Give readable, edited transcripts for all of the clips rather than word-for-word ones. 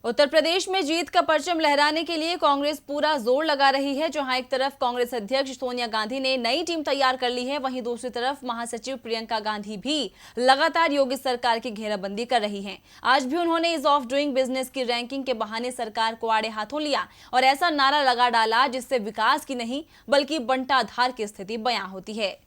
उत्तर प्रदेश में जीत का परचम लहराने के लिए कांग्रेस पूरा जोर लगा रही है। जहां एक तरफ कांग्रेस अध्यक्ष सोनिया गांधी ने नई टीम तैयार कर ली है, वहीं दूसरी तरफ महासचिव प्रियंका गांधी भी लगातार योगी सरकार की घेराबंदी कर रही हैं। आज भी उन्होंने ईज ऑफ डूइंग बिजनेस की रैंकिंग के बहाने सरकार को आड़े हाथों लिया और ऐसा नारा लगा डाला जिससे विकास की नहीं बल्कि बंटाधार की स्थिति बयां होती है।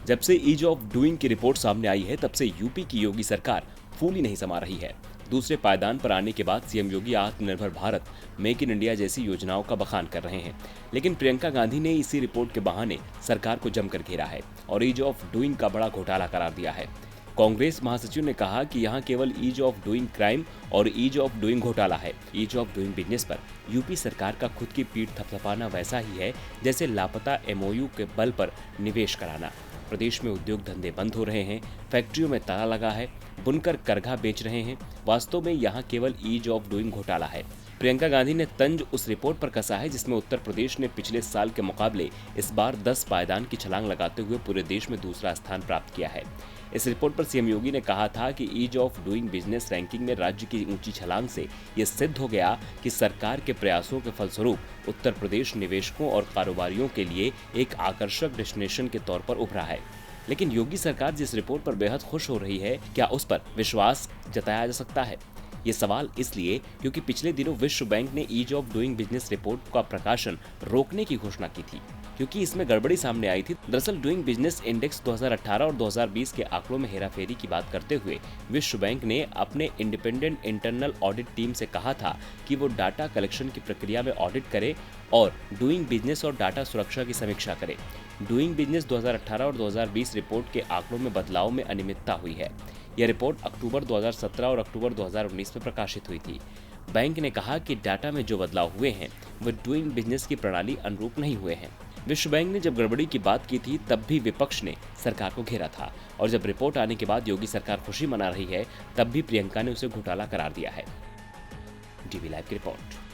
जब से ईज ऑफ डूइंग की रिपोर्ट सामने आई है, तब से यूपी की योगी सरकार फूली नहीं समा रही है। दूसरे पायदान पर आने के बाद सीएम योगी आत्मनिर्भर भारत, मेक इन इंडिया जैसी योजनाओं का बखान कर रहे हैं। लेकिन प्रियंका गांधी ने इसी रिपोर्ट के बहाने सरकार को जमकर घेरा है और ईज ऑफ डूइंग का बड़ा घोटाला करार दिया है। कांग्रेस महासचिव ने कहा कि यहाँ केवल ईज ऑफ डूइंग क्राइम और ईज ऑफ डूइंग घोटाला है। ईज ऑफ डूइंग बिजनेस पर यूपी सरकार का खुद की पीठ थपथपाना वैसा ही है जैसे लापता एमओयू के बल पर निवेश कराना। प्रदेश में उद्योग धंधे बंद हो रहे हैं, फैक्ट्रियों में ताला लगा है, बुनकर करघा बेच रहे हैं। वास्तव में यहाँ केवल ईज ऑफ डूइंग घोटाला है। प्रियंका गांधी ने तंज उस रिपोर्ट पर कसा है जिसमें उत्तर प्रदेश ने पिछले साल के मुकाबले इस बार 10 पायदान की छलांग लगाते हुए पूरे देश में दूसरा स्थान प्राप्त किया है। इस रिपोर्ट पर सीएम योगी ने कहा था कि ease of doing business ranking में राज्य की ऊंची छलांग से ये सिद्ध हो गया कि सरकार के प्रयासों के फलस्वरूप उत्तर प्रदेश निवेशकों और कारोबारियों के लिए एक आकर्षक डेस्टिनेशन के तौर पर उभरा है। लेकिन योगी सरकार जिस रिपोर्ट पर बेहद खुश हो रही है, क्या उस पर विश्वास जताया जा सकता है? ये सवाल इसलिए क्योंकि पिछले दिनों विश्व बैंक ने ease of doing business report का प्रकाशन रोकने की घोषणा की थी, क्योंकि इसमें गड़बड़ी सामने आई थी। दरअसल डूइंग बिजनेस इंडेक्स 2018 और 2020 के आंकड़ों में हेराफेरी की बात करते हुए विश्व बैंक ने अपने इंडिपेंडेंट इंटरनल ऑडिट टीम से कहा था कि वो डाटा कलेक्शन की प्रक्रिया में ऑडिट करे और डूइंग बिजनेस और डाटा सुरक्षा की समीक्षा करे। डूइंग बिजनेस 2018 और 2020 रिपोर्ट के आंकड़ों में बदलाव में अनियमितता हुई है। यह रिपोर्ट अक्टूबर 2017 और अक्टूबर 2019 में प्रकाशित हुई थी। बैंक ने कहा कि डाटा में जो बदलाव हुए हैं वो डूइंग बिजनेस की प्रणाली अनुरूप नहीं हुए हैं। विश्व बैंक ने जब गड़बड़ी की बात की थी तब भी विपक्ष ने सरकार को घेरा था और जब रिपोर्ट आने के बाद योगी सरकार खुशी मना रही है तब भी प्रियंका ने उसे घोटाला करार दिया है। डीवी लाइव की रिपोर्ट।